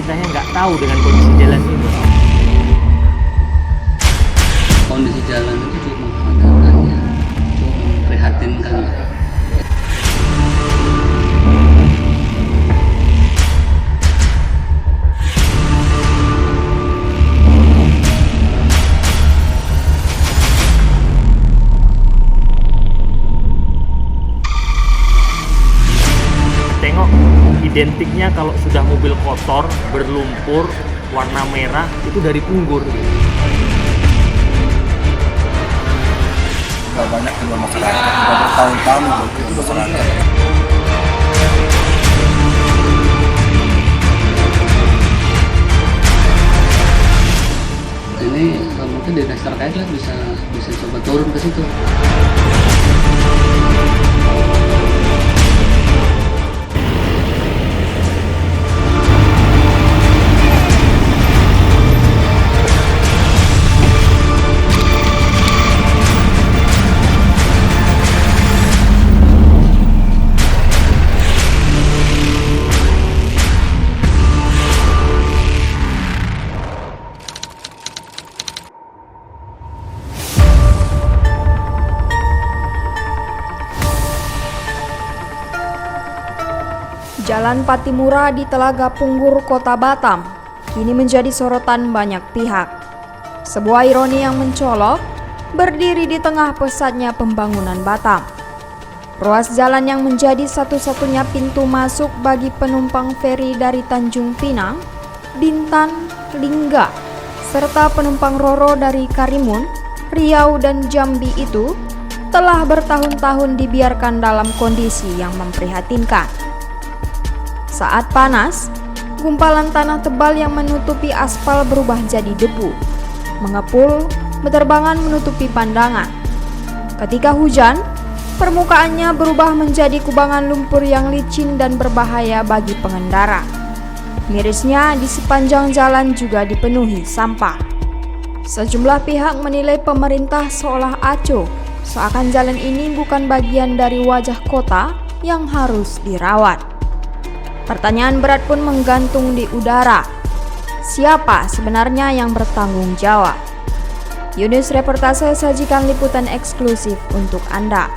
pemerintahnya nggak tahu dengan kondisi jalan ini? Kondisi jalan itu cukup mengkhawatirkan ya, cukup memprihatinkan. Tengok, identiknya kalau sudah mobil kotor, berlumpur, warna merah, itu dari Punggur. Sudah banyak juga masyarakat, sudah bertahun-tahun itu masyarakat. Ini mungkin dinas terkait lah bisa coba turun ke situ. Jalan Patimura di Telaga Punggur, Kota Batam, kini menjadi sorotan banyak pihak. Sebuah ironi yang mencolok, berdiri di tengah pesatnya pembangunan Batam. Ruas jalan yang menjadi satu-satunya pintu masuk bagi penumpang feri dari Tanjung Pinang, Bintan, Lingga, serta penumpang Roro dari Karimun, Riau, dan Jambi itu telah bertahun-tahun dibiarkan dalam kondisi yang memprihatinkan. Saat panas, gumpalan tanah tebal yang menutupi aspal berubah jadi debu, mengepul, berterbangan menutupi pandangan. Ketika hujan, permukaannya berubah menjadi kubangan lumpur yang licin dan berbahaya bagi pengendara. Mirisnya, di sepanjang jalan juga dipenuhi sampah. Sejumlah pihak menilai pemerintah seolah acuh, seakan jalan ini bukan bagian dari wajah kota yang harus dirawat. Pertanyaan berat pun menggantung di udara. Siapa sebenarnya yang bertanggung jawab? Yunus Reportase sajikan liputan eksklusif untuk Anda.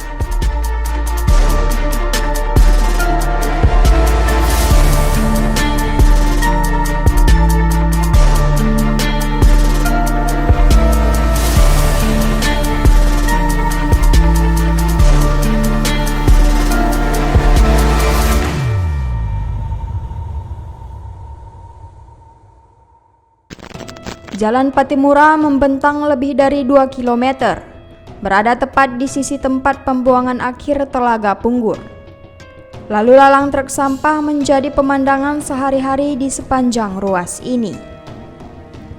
Jalan Patimura membentang lebih dari 2 km, berada tepat di sisi tempat pembuangan akhir Telaga Punggur. Lalu lalang truk sampah menjadi pemandangan sehari-hari di sepanjang ruas ini.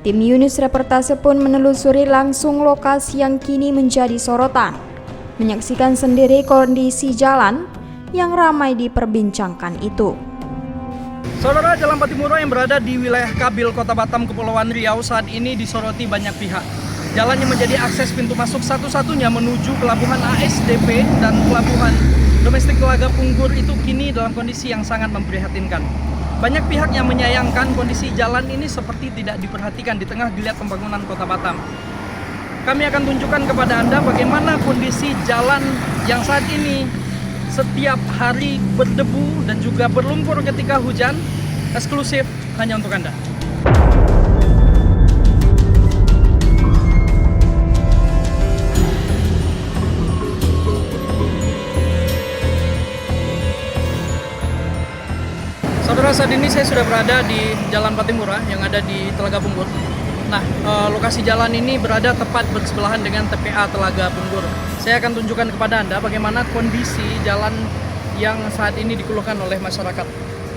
Tim Yunus Reportase pun menelusuri langsung lokasi yang kini menjadi sorotan, menyaksikan sendiri kondisi jalan yang ramai diperbincangkan itu. Saudara, Jalan Patimura yang berada di wilayah Kabil, Kota Batam, Kepulauan Riau saat ini disoroti banyak pihak. Jalan yang menjadi akses pintu masuk satu-satunya menuju pelabuhan ASDP dan pelabuhan domestik Telaga Punggur itu kini dalam kondisi yang sangat memprihatinkan. Banyak pihak yang menyayangkan kondisi jalan ini seperti tidak diperhatikan di tengah geliat pembangunan Kota Batam. Kami akan tunjukkan kepada Anda bagaimana kondisi jalan yang saat ini setiap hari berdebu dan juga berlumpur ketika hujan, eksklusif hanya untuk Anda. Saudara, saat ini saya sudah berada di Jalan Patimura yang ada di Telaga Punggur. Nah, lokasi jalan ini berada tepat bersebelahan dengan TPA Telaga Punggur. Saya akan tunjukkan kepada Anda bagaimana kondisi jalan yang saat ini dikeluhkan oleh masyarakat.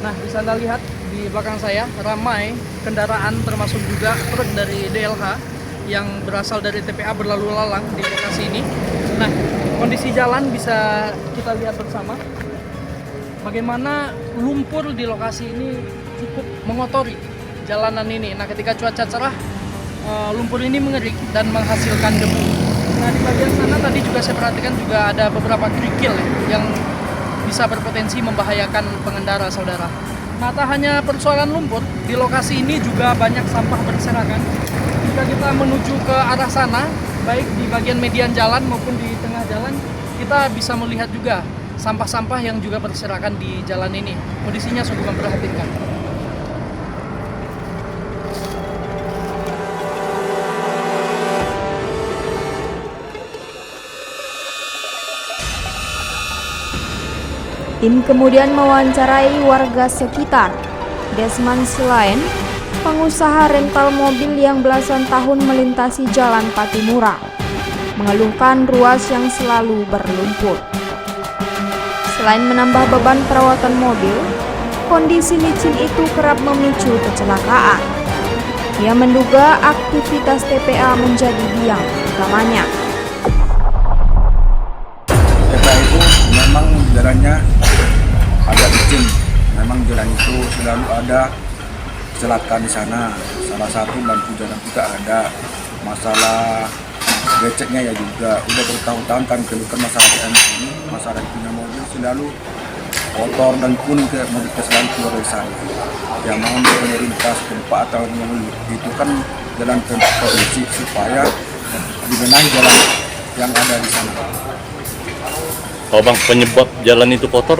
Nah, bisa Anda lihat di belakang saya ramai kendaraan termasuk juga truk dari DLH yang berasal dari TPA berlalu lalang di lokasi ini. Nah, kondisi jalan bisa kita lihat bersama. Bagaimana lumpur di lokasi ini cukup mengotori jalanan ini. Nah, ketika cuaca cerah, lumpur ini mengering dan menghasilkan debu. Nah, di bagian sana tadi juga saya perhatikan juga ada beberapa kerikil yang bisa berpotensi membahayakan pengendara, saudara. Nah, tak hanya persoalan lumpur, di lokasi ini juga banyak sampah berserakan. Jika kita menuju ke arah sana, baik di bagian median jalan maupun di tengah jalan, kita bisa melihat juga sampah-sampah yang juga berserakan di jalan ini. Kondisinya sungguh memprihatinkan. Tim kemudian mewawancarai warga sekitar. Desman Selain, pengusaha rental mobil yang belasan tahun melintasi Jalan Patimura, mengeluhkan ruas yang selalu berlumpur. Selain menambah beban perawatan mobil, kondisi licin itu kerap memicu kecelakaan. Ia menduga aktivitas TPA menjadi biang utamanya. TPA itu memang jalannya agak licin. Memang jalan itu selalu ada kecelakaan di sana. Salah satu lampu jalan juga ada. Masalah beceknya ya juga. Udah bertahun-tahun kan keluhkan masyarakat yang sini. Masyarakat punya mobil selalu kotor dan kuning ke mobil selalu keluar dari sana. Ya mau pemerintah setempat atau itu kan jalan provinsi supaya dibenahi jalan yang ada di sana. Oh bang, penyebab jalan itu kotor,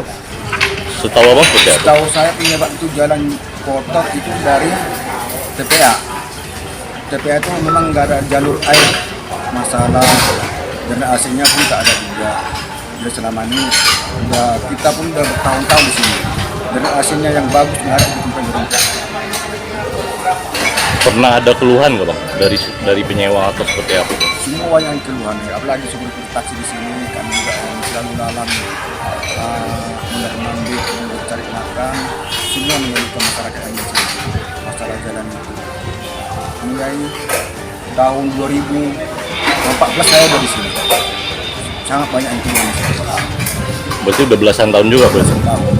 setahu abang seperti apa? Setahu saya penyebab itu jalan kotor itu dari TPA. TPA itu memang nggak ada jalur air, masalah drainasenya pun tak ada juga. Jadi selama ini kita pun udah bertahun-tahun di sini. Drainasenya yang bagus nggak ada di tempat berangkat. Pernah ada keluhan nggak bang dari penyewa atau seperti apa? Semua yang keluhan, apalagi supir taksi di sini kami juga yang selalu dalam mandi, mencari makan, semua mengeluhkan masyarakat yang di sini. Masalah jalan itu. Mulai tahun 2014 saya ada di sini. Sangat banyak yang keluhan di sini. Berarti udah belasan tahun juga berarti? Tahun.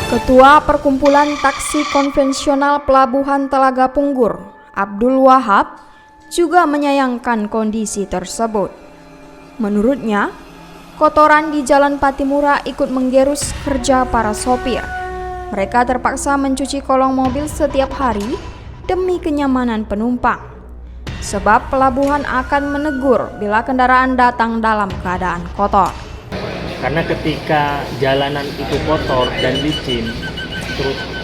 Ketua Perkumpulan Taksi Konvensional Pelabuhan Telaga Punggur, Abdul Wahab, juga menyayangkan kondisi tersebut. Menurutnya, kotoran di Jalan Patimura ikut menggerus kerja para sopir. Mereka terpaksa mencuci kolong mobil setiap hari demi kenyamanan penumpang. Sebab pelabuhan akan menegur bila kendaraan datang dalam keadaan kotor. Karena ketika jalanan itu kotor dan licin,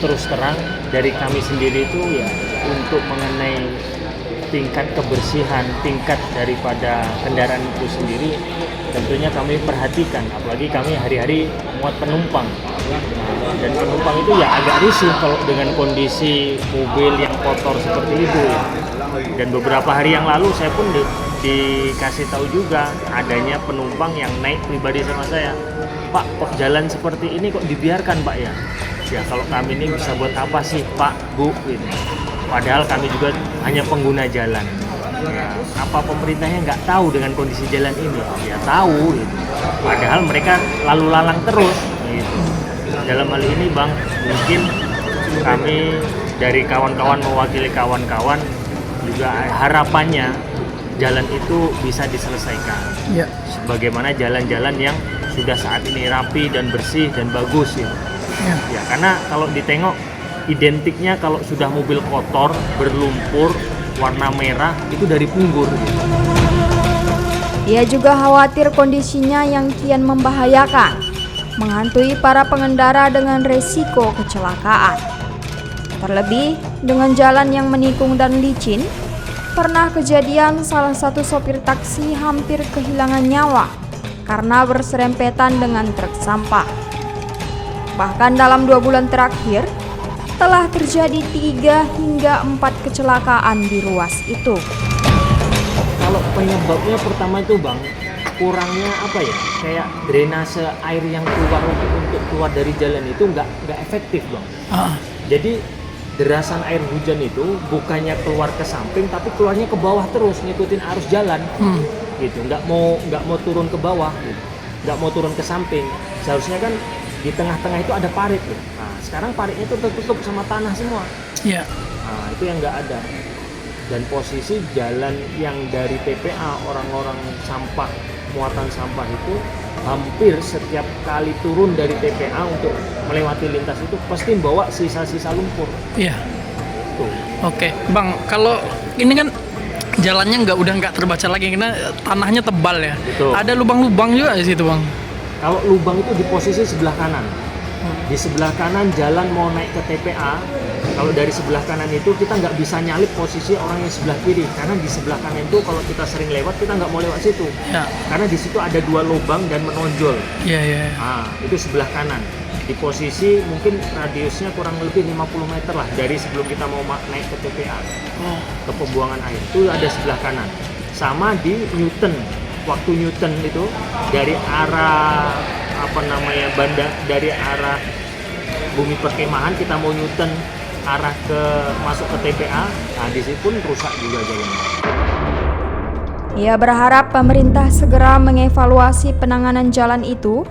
terus terang dari kami sendiri itu ya untuk mengenai tingkat kebersihan, tingkat daripada kendaraan itu sendiri tentunya kami perhatikan, apalagi kami hari-hari muat penumpang. Dan penumpang itu ya agak risih kalau dengan kondisi mobil yang kotor seperti itu ya. Dan beberapa hari yang lalu saya pun dikasih tahu juga adanya penumpang yang naik pribadi sama saya, Pak, kok jalan seperti ini kok dibiarkan Pak ya? Ya kalau kami ini bisa buat apa sih Pak, Bu gitu. Padahal kami juga hanya pengguna jalan. Ya, apa pemerintahnya nggak tahu dengan kondisi jalan ini? Ya tahu gitu. Padahal mereka lalu lalang terus gitu. Dalam hal ini Bang, mungkin kami dari kawan-kawan mewakili kawan-kawan juga harapannya jalan itu bisa diselesaikan. Ya. Sebagaimana jalan-jalan yang sudah saat ini rapi dan bersih dan bagus ya. Ya, karena kalau ditengok identiknya kalau sudah mobil kotor, berlumpur, warna merah itu dari Punggur. Ia juga khawatir kondisinya yang kian membahayakan, menghantui para pengendara dengan resiko kecelakaan. Terlebih dengan jalan yang menikung dan licin, pernah kejadian salah satu sopir taksi hampir kehilangan nyawa karena berserempetan dengan truk sampah. Bahkan dalam 2 bulan terakhir, telah terjadi 3 hingga 4 kecelakaan di ruas itu. Kalau penyebabnya pertama itu Bang, kurangnya apa ya, kayak drainase air yang keluar untuk keluar dari jalan itu nggak efektif Bang. Jadi derasan air hujan itu bukannya keluar ke samping tapi keluarnya ke bawah terus ngikutin arus jalan gitu, nggak mau turun ke bawah gitu. Nggak mau turun ke samping. Seharusnya kan di tengah-tengah itu ada parit tuh. Nah, sekarang paritnya itu tertutup sama tanah semua. Iya. Nah, itu yang nggak ada. Dan posisi jalan yang dari TPA orang-orang sampah, muatan sampah itu hampir setiap kali turun dari TPA untuk melewati lintas itu pasti bawa sisa-sisa lumpur. Iya. Tuh. Oke, Bang, kalau ini kan jalannya udah nggak terbaca lagi karena tanahnya tebal ya. Betul. Ada lubang-lubang juga di situ, Bang. Kalau lubang itu di posisi sebelah kanan. Di sebelah kanan jalan mau naik ke TPA, kalau dari sebelah kanan itu kita nggak bisa nyalip posisi orang yang sebelah kiri, karena di sebelah kanan itu kalau kita sering lewat kita nggak mau lewat situ, Ya. karena di situ ada 2 lubang dan menonjol. Iya, iya. Nah, itu sebelah kanan. Di posisi mungkin radiusnya kurang lebih 50 meter lah dari sebelum kita mau naik ke TPA, Oh. ke pembuangan air itu ada sebelah kanan. Sama di Newton, waktu Newton itu dari arah dari arah bumi perkemahan kita mau Newton arah ke masuk ke TPA, nah di situ pun rusak juga jalannya. Ia berharap pemerintah segera mengevaluasi penanganan jalan itu,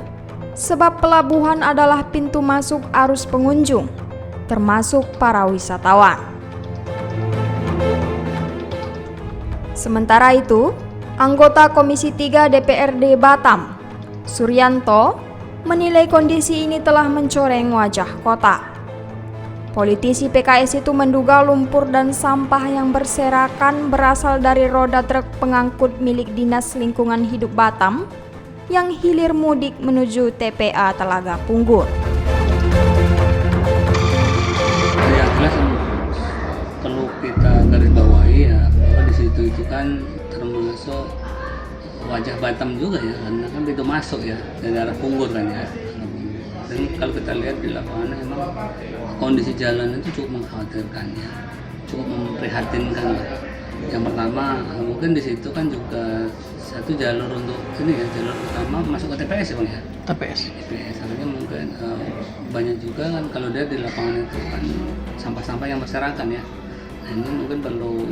sebab pelabuhan adalah pintu masuk arus pengunjung, termasuk para wisatawan. Sementara itu, anggota Komisi 3 DPRD Batam, Suryanto, menilai kondisi ini telah mencoreng wajah kota. Politisi PKS itu menduga lumpur dan sampah yang berserakan berasal dari roda truk pengangkut milik Dinas Lingkungan Hidup Batam yang hilir mudik menuju TPA Telaga Punggur. Yang jelas yang perlu kita garis bawahi ya, bahwa di situ itu kan termasuk wajah Batam juga ya, karena kan pintu masuk ya dari arah Punggur kan ya. Dan kalau kita lihat di lapangan memang kondisi jalan itu cukup mengkhawatirkan ya, cukup memprihatinkan ya. Yang pertama mungkin di situ kan juga satu jalur untuk ini ya, jalur utama masuk ke TPS ya Bang ya. TPS. TPS artinya mungkin banyak juga kan kalau dia di lapangan itu kan sampah-sampah yang berserakan ya. Nah ini mungkin perlu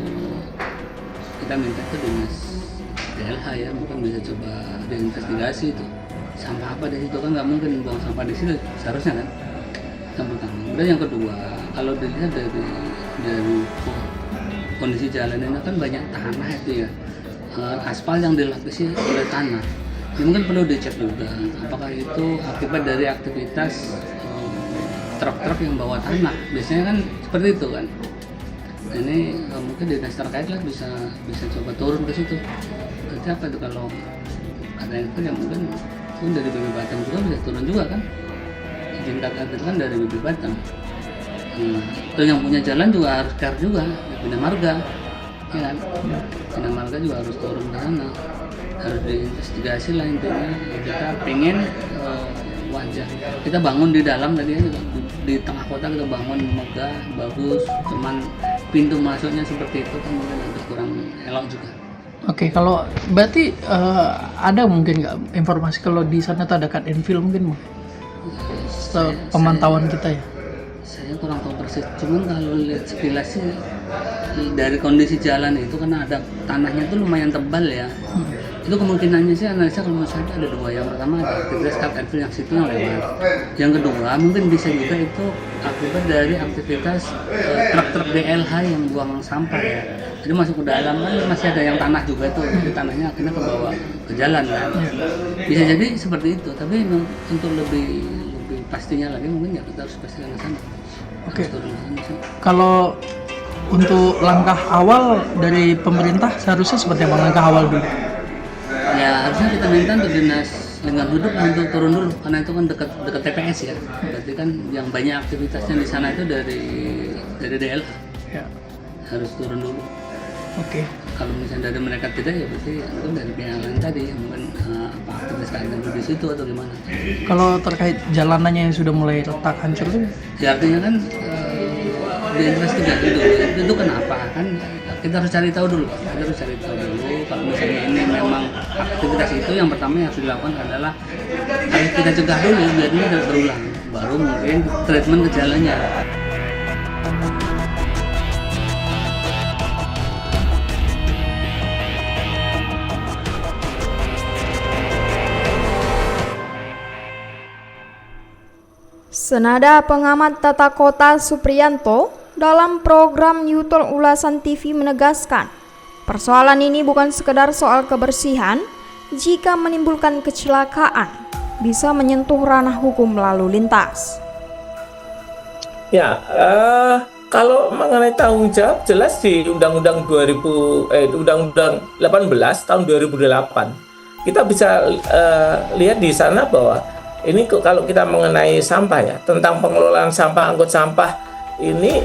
kita minta ke dinas DLH ya, mungkin bisa coba diinvestigasi itu sampah apa di situ, kan nggak mungkin buang sampah di situ seharusnya kan. Yang pertama. Kemudian yang kedua, kalau dilihat dari kondisi jalan ini kan banyak tanah itu ya, aspal yang dilapisi oleh tanah. Ini mungkin perlu dicek juga apakah itu akibat dari aktivitas truk-truk yang bawa tanah. Biasanya kan seperti itu kan. Ini mungkin dinas terkait lah bisa coba turun ke situ. Nanti apa itu kalau ada yang ya mungkin dari BB Batam juga bisa turun juga kan. Izin kakak itu kan dari BB Batam. Terus yang punya jalan juga harus care juga, Bina Marga, ya kan? Bina Marga juga harus turun ke sana, harus diinvestigasi lah intinya. Kita pengen wajah kita bangun di dalam tadi ya, di tengah kota kita bangun megah, bagus, cuman pintu masuknya seperti itu kan mungkin agak kurang elok juga. Oke, kalau berarti ada mungkin nggak informasi kalau di sana tuh ada cut and fill mungkin Bang? Pemantauan kita ya. Saya kurang tahu persis, cuman kalau lihat sekilas sih dari kondisi jalan itu karena ada tanahnya itu lumayan tebal ya. Itu kemungkinannya sih analisa kalau menurut saya ada 2. Yang pertama ada aktivitas cut and fill yang situ yang lewat. Yang kedua mungkin bisa juga itu akibat dari aktivitas truk-truk DLH yang buang sampah ya. Jadi masuk ke dalam kan masih ada yang tanah juga tuh, jadi tanahnya akhirnya ke bawah ke jalan kan. Bisa jadi seperti itu, tapi untuk lebih pastinya lagi mungkin ya kita harus pastikan ke sana. Oke. Kalau untuk langkah awal dari pemerintah seharusnya seperti apa langkah awal dulu? Ya harusnya kita minta untuk dinas lingkungan hidup untuk turun dulu karena itu kan dekat TPS ya. Berarti kan yang banyak aktivitasnya di sana itu dari DLH. Ya. Harus turun dulu. Oke. Kalau misalnya dari mereka tidak ya berarti itu dari pihak lain tadi mungkin apa aktivitas kalian di situ atau gimana. Kalau terkait jalanannya yang sudah mulai retak hancur tuh? Ya artinya kan diinvestigasi dulu itu kenapa kan kita harus cari tahu dulu. Kalau misalnya ini memang aktivitas itu yang pertama yang harus dilakukan adalah harus kita cegah dulu biar ini tidak berulang. Baru mungkin treatment ke jalannya. Senada pengamat tata kota Supriyanto dalam program Yutol Ulasan TV menegaskan, persoalan ini bukan sekedar soal kebersihan, jika menimbulkan kecelakaan bisa menyentuh ranah hukum lalu lintas. Ya, kalau mengenai tanggung jawab jelas di Undang-Undang 18 tahun 2008 kita bisa lihat di sana bahwa ini kalau kita mengenai sampah ya, tentang pengelolaan sampah, angkut sampah ini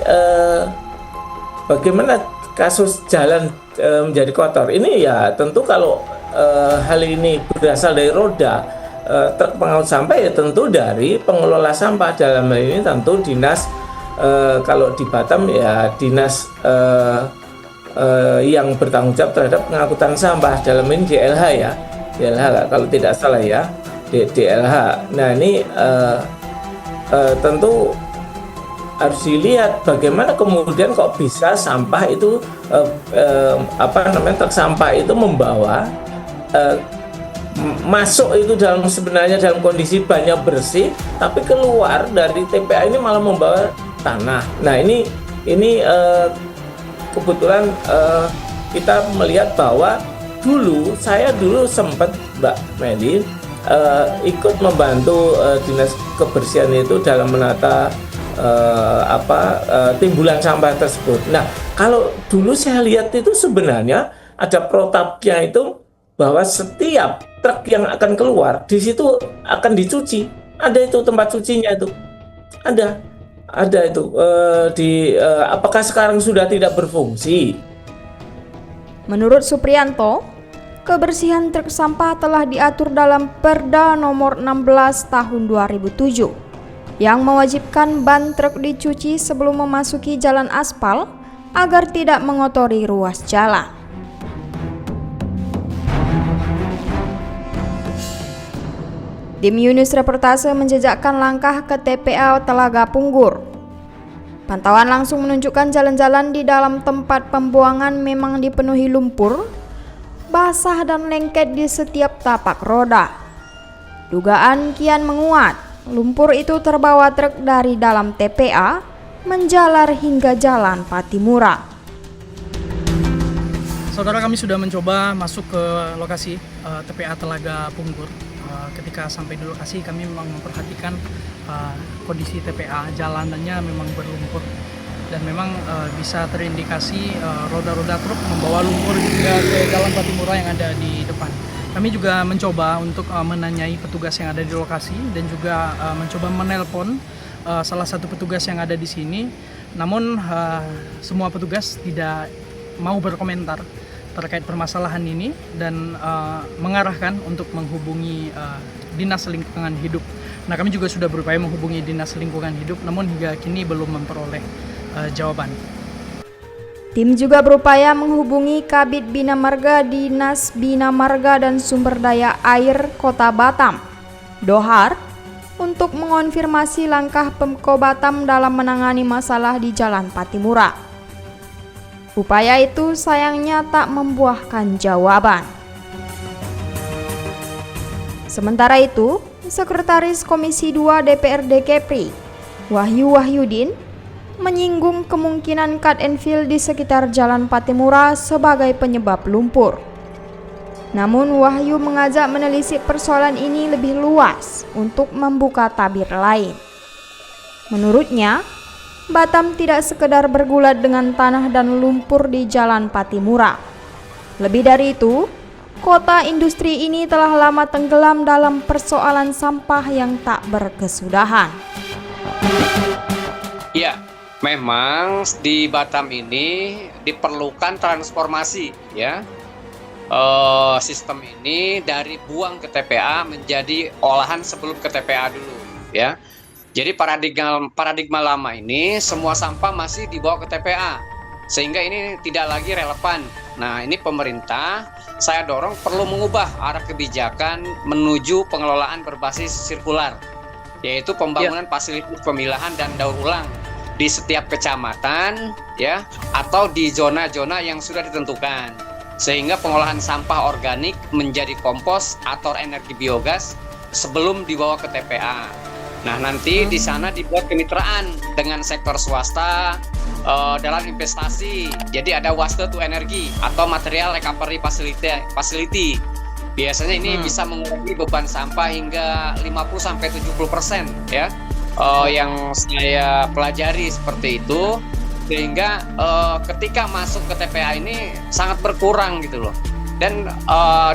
bagaimana kasus jalan menjadi kotor ini ya tentu kalau hal ini berasal dari roda truk pengangkut sampah ya tentu dari pengelola sampah, dalam hal ini tentu dinas kalau di Batam ya dinas yang bertanggung jawab terhadap pengangkutan sampah, dalam ini DLH ya, DLH kalau tidak salah ya, DLH. Nah ini tentu harus dilihat bagaimana kemudian kok bisa sampah itu truk sampah itu membawa masuk itu sebenarnya dalam kondisi banyak bersih, tapi keluar dari TPA ini malah membawa tanah. Nah ini kebetulan kita melihat bahwa saya dulu sempat Mbak Meli ikut membantu dinas kebersihan itu dalam menata timbulan sampah tersebut. Nah, kalau dulu saya lihat itu sebenarnya ada protapnya itu bahwa setiap truk yang akan keluar di situ akan dicuci. Ada itu tempat cucinya itu. Ada itu apakah sekarang sudah tidak berfungsi? Menurut Supriyanto, kebersihan truk sampah telah diatur dalam Perda nomor 16 tahun 2007 yang mewajibkan ban truk dicuci sebelum memasuki jalan aspal agar tidak mengotori ruas jalan. Tim Yunus Reportase menjejakkan langkah ke TPA Telaga Punggur. Pantauan langsung menunjukkan jalan-jalan di dalam tempat pembuangan memang dipenuhi lumpur, basah dan lengket di setiap tapak roda. Dugaan kian menguat, lumpur itu terbawa truk dari dalam TPA menjalar hingga Jalan Patimura. Saudara, kami sudah mencoba masuk ke lokasi TPA Telaga Punggur. Ketika sampai di lokasi kami memang memperhatikan kondisi TPA, jalanannya memang berlumpur dan memang bisa terindikasi roda-roda truk membawa lumpur hingga ke Jalan Patimura yang ada di depan. Kami juga mencoba untuk menanyai petugas yang ada di lokasi dan juga mencoba menelpon salah satu petugas yang ada di sini. Namun semua petugas tidak mau berkomentar terkait permasalahan ini dan mengarahkan untuk menghubungi Dinas Lingkungan Hidup. Nah, kami juga sudah berupaya menghubungi Dinas Lingkungan Hidup, namun hingga kini belum memperoleh jawaban. Tim juga berupaya menghubungi Kabid Bina Marga Dinas Bina Marga dan Sumber Daya Air Kota Batam, Dohar, untuk mengonfirmasi langkah Pemko Batam dalam menangani masalah di Jalan Patimura. Upaya itu sayangnya tak membuahkan jawaban. Sementara itu, Sekretaris Komisi 2 DPRD Kepri, Wahyu Wahyudin, menyinggung kemungkinan cut and fill di sekitar Jalan Patimura sebagai penyebab lumpur. Namun Wahyu mengajak menelisik persoalan ini lebih luas untuk membuka tabir lain. Menurutnya, Batam tidak sekedar bergulat dengan tanah dan lumpur di Jalan Patimura. Lebih dari itu, kota industri ini telah lama tenggelam dalam persoalan sampah yang tak berkesudahan. Ya, memang di Batam ini diperlukan transformasi ya. Sistem ini dari buang ke TPA menjadi olahan sebelum ke TPA dulu ya. Jadi paradigma lama ini semua sampah masih dibawa ke TPA sehingga ini tidak lagi relevan. Nah, ini pemerintah saya dorong perlu mengubah arah kebijakan menuju pengelolaan berbasis sirkular, yaitu pembangunan fasilitas pemilahan dan daur ulang di setiap kecamatan ya atau di zona-zona yang sudah ditentukan, sehingga pengolahan sampah organik menjadi kompos atau energi biogas sebelum dibawa ke TPA. Nah, nanti di sana dibuat kemitraan dengan sektor swasta dalam investasi. Jadi ada waste to energy atau material recovery facility. Biasanya ini bisa mengurangi beban sampah hingga 50-70% ya. Yang saya pelajari seperti itu, sehingga ketika masuk ke TPA ini sangat berkurang gitu loh. Dan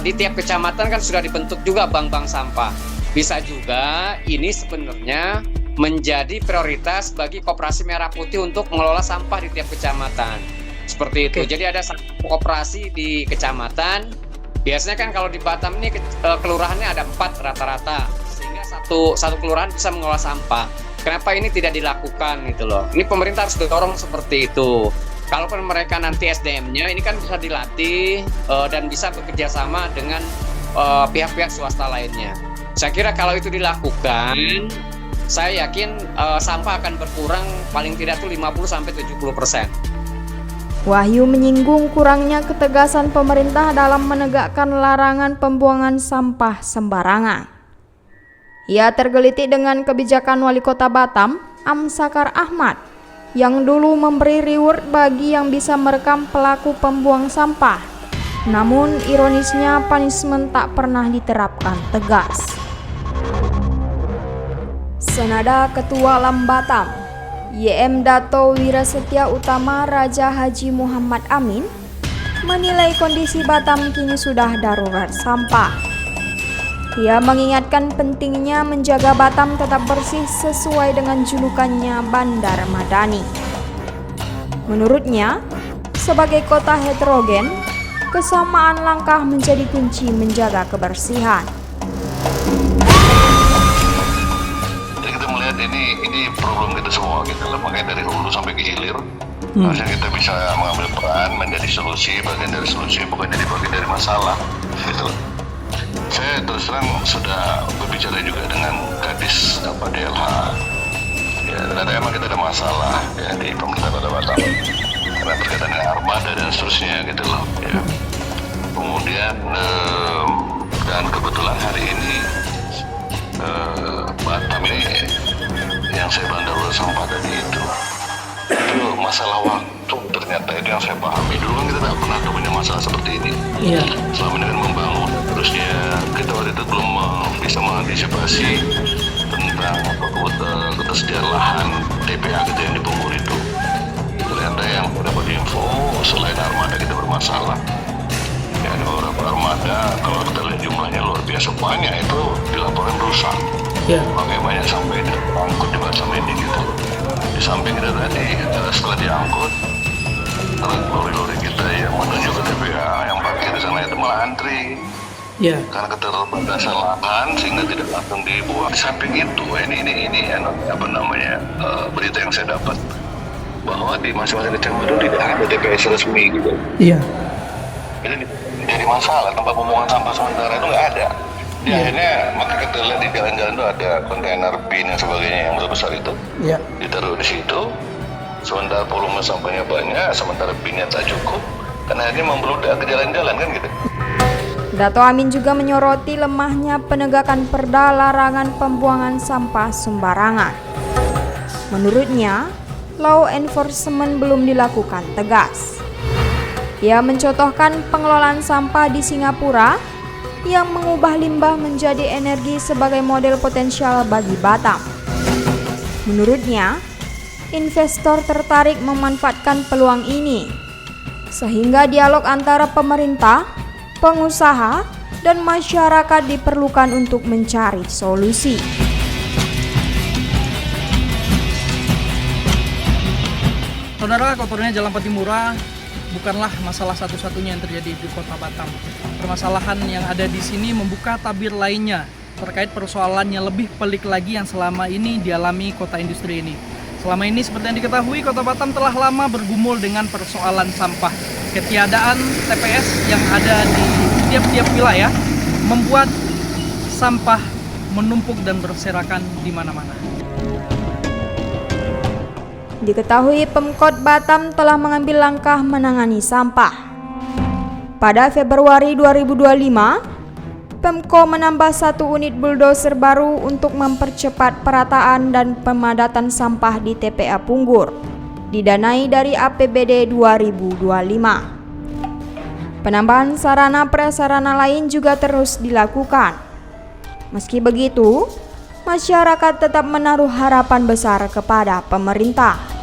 di tiap kecamatan kan sudah dibentuk juga bank-bank sampah. Bisa juga ini sebenarnya menjadi prioritas bagi Koperasi Merah Putih untuk mengelola sampah di tiap kecamatan. Seperti itu. Jadi ada koperasi di kecamatan. Biasanya kan kalau di Batam ini kelurahannya ada 4 rata-rata, sehingga satu kelurahan bisa mengelola sampah. Kenapa ini tidak dilakukan gitu loh? Ini pemerintah harus dorong seperti itu. Kalaupun mereka nanti SDM-nya ini kan bisa dilatih dan bisa bekerja sama dengan pihak-pihak swasta lainnya. Saya kira kalau itu dilakukan, saya yakin sampah akan berkurang paling tidak tuh 50-70%. Wahyu menyinggung kurangnya ketegasan pemerintah dalam menegakkan larangan pembuangan sampah sembarangan. Ia tergelitik dengan kebijakan Wali Kota Batam, Amsakar Ahmad, yang dulu memberi reward bagi yang bisa merekam pelaku pembuang sampah. Namun ironisnya punishment tak pernah diterapkan tegas. Senada Ketua Lam Batam, YM Dato Wirasetya Utama Raja Haji Muhammad Amin, menilai kondisi Batam kini sudah darurat sampah. Ia mengingatkan pentingnya menjaga Batam tetap bersih sesuai dengan julukannya Bandar Madani. Menurutnya, sebagai kota heterogen, kesamaan langkah menjadi kunci menjaga kebersihan. Ini problem kita semua gitu loh, makanya dari hulu sampai ke hilir harusnya kita bisa mengambil peran menjadi solusi, bagian dari solusi, bukan jadi bagian dari masalah gitu loh. Saya terus terang sudah berbicara juga dengan Kadis DLH ya, ternyata emang kita ada masalah ya di pemerintah Kota Batam karena berkaitan dengan armada dan seterusnya gitu loh ya. Kemudian dan kebetulan hari ini Batam ini yang saya bandar sampah tadi itu masalah waktu, ternyata itu yang saya pahami. Dulu kan kita tidak pernah punya masalah seperti ini. Selama ini kan membangun, terusnya kita waktu itu belum bisa mengantisipasi tentang ketersediaan lahan TPA kita yang di Punggul itu. Ternyata yang dapat info selain armada kita bermasalah. Ya, ada beberapa armada, kalau kita lihat jumlahnya luar biasa banyak, itu dilaporkan rusak. Makanya banyak sampai diangkut juga sampai ini gitu. Di samping kita tadi, setelah diangkut, lori-lori kita yang menuju ke TPA yang parkir di sana itu malah antri. Karena keterbatasan lahan sehingga tidak langsung dibuang. Di samping itu, ini apa namanya berita yang saya dapat bahwa di masing-masing kecamatan itu tidak ada TPS resmi gitu. Itu jadi masalah, tempat pembuangan sampah sementara itu nggak ada. Akhirnya maka kita lihat di jalan-jalan itu ada kontainer bin dan sebagainya yang besar itu ditaruh di situ. Sementara volume sampahnya banyak, sementara binnya tak cukup, karena akhirnya membludak ke jalan-jalan kan gitu. Dato Amin juga menyoroti lemahnya penegakan perda larangan pembuangan sampah sembarangan. Menurutnya, law enforcement belum dilakukan tegas. Ia mencontohkan pengelolaan sampah di Singapura yang mengubah limbah menjadi energi sebagai model potensial bagi Batam. Menurutnya, investor tertarik memanfaatkan peluang ini, sehingga dialog antara pemerintah, pengusaha, dan masyarakat diperlukan untuk mencari solusi. Saudara, kotornya Jalan Patimura bukanlah masalah satu-satunya yang terjadi di Kota Batam. Permasalahan yang ada di sini membuka tabir lainnya terkait persoalan yang lebih pelik lagi yang selama ini dialami kota industri ini. Selama ini seperti yang diketahui, Kota Batam telah lama bergumul dengan persoalan sampah. Ketiadaan TPS yang ada di tiap-tiap wilayah membuat sampah menumpuk dan berserakan di mana-mana. Diketahui Pemkot Batam telah mengambil langkah menangani sampah. Pada Februari 2025, Pemko menambah 1 unit bulldozer baru untuk mempercepat perataan dan pemadatan sampah di TPA Punggur, didanai dari APBD 2025. Penambahan sarana prasarana lain juga terus dilakukan. Meski begitu, masyarakat tetap menaruh harapan besar kepada pemerintah.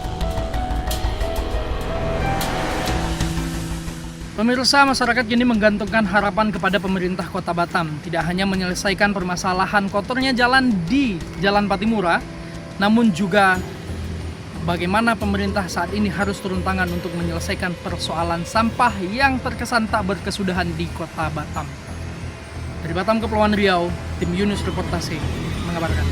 Pemirsa, masyarakat kini menggantungkan harapan kepada pemerintah Kota Batam, tidak hanya menyelesaikan permasalahan kotornya jalan di Jalan Patimura, namun juga bagaimana pemerintah saat ini harus turun tangan untuk menyelesaikan persoalan sampah yang terkesan tak berkesudahan di Kota Batam. Dari Batam, Kepulauan Riau, tim Yunus Reportase mengabarkan.